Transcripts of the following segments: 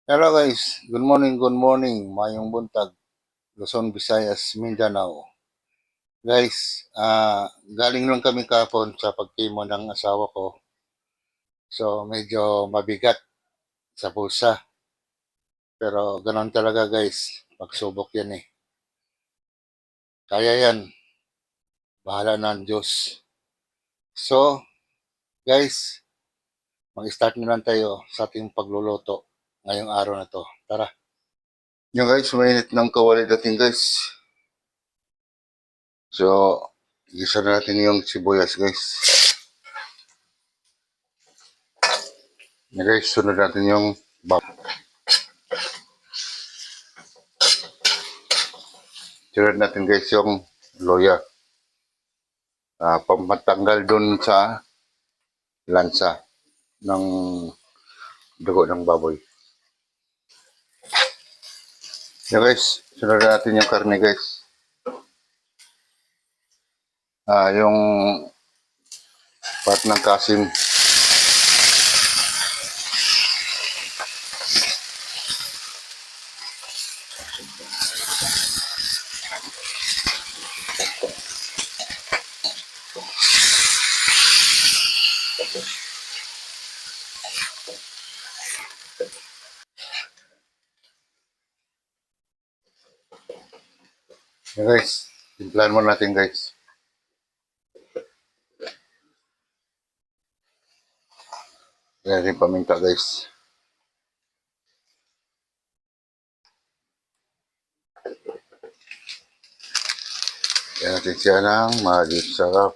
Hello guys, good morning, mayong buntag, Luzon, Visayas, Mindanao. Guys, galing lang kami kahapon sa pagtimo ng asawa ko. So, medyo mabigat sa bulsa. Pero ganon talaga guys, pagsubok yan eh. Kaya yan, bahala na ang Diyos. So, guys, mag-start na lang tayo sa ating pagluluto ngayong araw na to. Tara. Yung guys, mainit ng kawali dating guys. So, gisa na natin yung sibuyas guys. Guys, sunod natin yung sunod natin guys yung loya. Pamatanggal dun sa lansa ng dugo ng baboy. Yan guys, sunod natin yung karne guys. Yung part ng kasim. Yan guys, timplahan mo natin guys. Yan rin paminta guys. Yan natin siya ng magit sarap.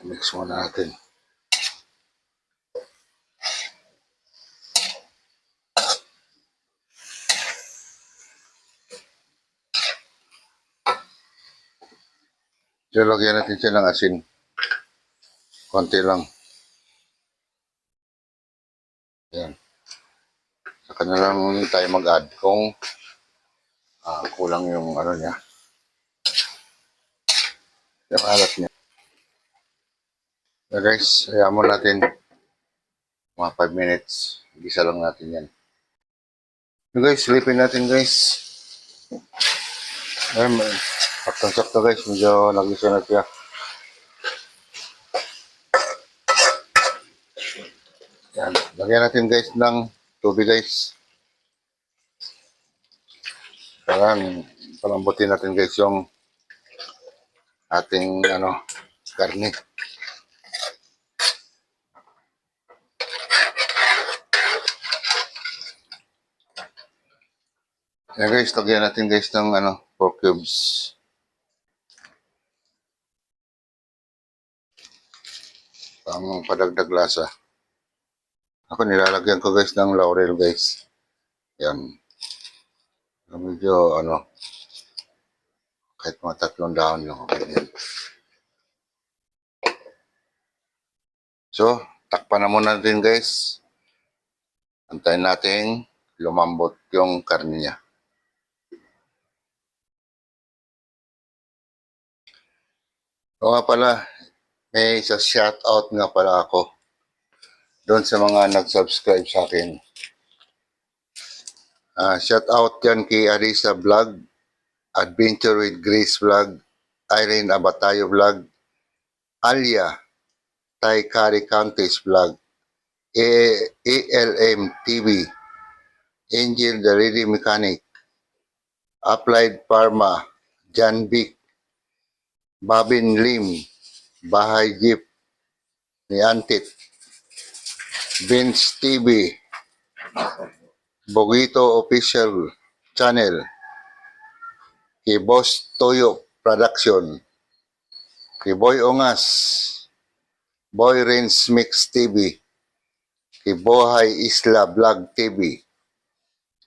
Mix muna natin. So, lagyan natin siya ng asin. Konti lang. Yan. Saka na lang tayo mag-add kung kulang yung ano niya. Yung alat niya. So guys, hayaan mo natin mga 5 minutes. Gisa lang natin yan. So guys, silipin natin guys. Ayan, sakto guys, medyo nagisa na siya. Yan, lagyan natin guys ng tubig guys. Parang palambutin natin guys yung ating karne. Yan guys, lagyan natin guys ng pork cubes. Pang padagdag lasa. Ako nilalagyan ko guys ng laurel guys. Yan. Medyo kahit mga 3 dahon yung ganyan. So, takpan na muna natin guys. Antayin natin lumambot yung karne niya. O nga pala, may isa shout out nga pala ako doon sa mga nag-subscribe sa akin. Shout out yan kay Arisa Vlog, Adventure with Grace Vlog, Irene Abatayo Vlog, Alia, Tay Kari Counties Vlog, ALM TV, Angel the Ready Mechanic, Applied Pharma, John Vic, Babin Lim, Bahay Jeep ni Antit, Vince TV, Bogito Official Channel, kay Boss Toyo Production, kay Boy Ongas, Boy Renz Mix TV, kay Bohay Isla Vlog TV,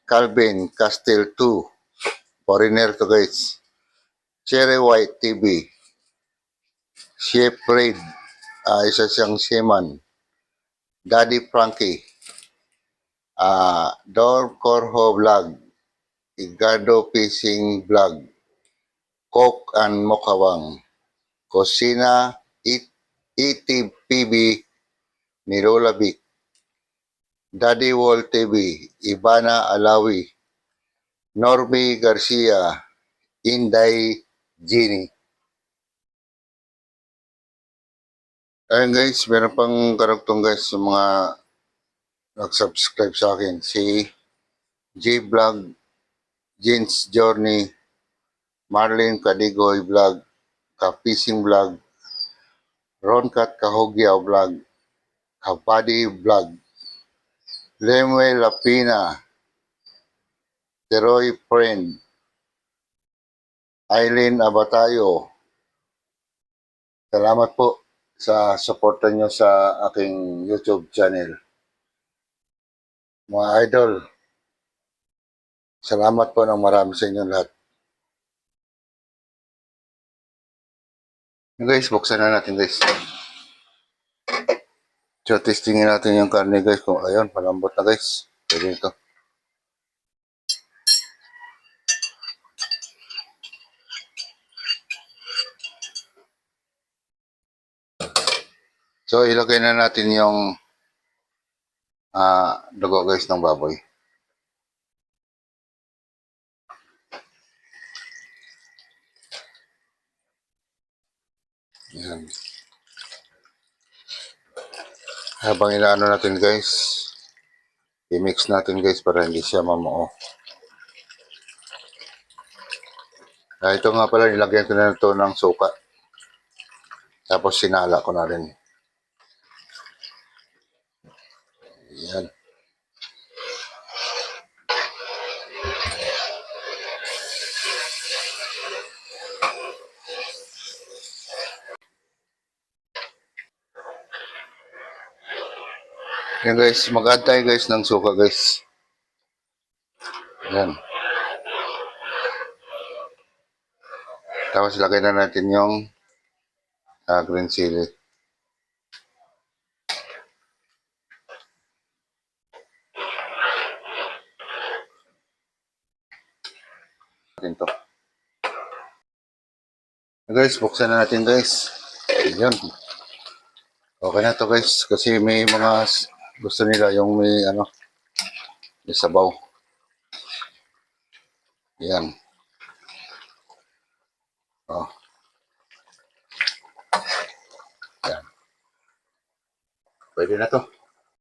Calvin Castel 2, foreigner to guys, Cherry White TV, Chef Raid, isa siyang seaman, Daddy Frankie, Dor Corho Vlog, Igado Fishing Vlog, Coke and Mokawang, Kusina, ETPB ni Lola Vic, Daddy Wall TV, Ivana Alawi, Norby Garcia, Inday Gini. Ayun guys, meron pang karugtong guys yung mga nag-subscribe sa akin. Si G-Vlog, Jeans Journey, Marlene Kadigoy Vlog, Kapising Vlog, Roncat Kahogyaw Vlog, Kapadi Vlog, Lemuel Lapina, Teroy Friend, Eileen Abatayo. Salamat po sa suporta nyo sa aking YouTube channel. Mga idol, salamat po ng marami sa inyo lahat. Guys, buksan na natin guys. So, testingin natin yung karne guys. Kung ayun, palambot na guys. Pwede ito. So, ilagay na natin yung dugo guys ng baboy. Yan. Habang inaano natin guys, i-mix natin guys para hindi siya mamuo. Ito nga pala, nilagyan ko na ito ng suka. Tapos sinala ko na rin. Yan. Yan guys, mag-add tayo guys ng suka guys. Yan. Tapos lagay na natin yung green chili. Ito. Guys, buksan na natin guys. Yan. Okay na to guys kasi may mga gusto nila yung may may sabaw. Yan. Oh. Yan. Pwede na to.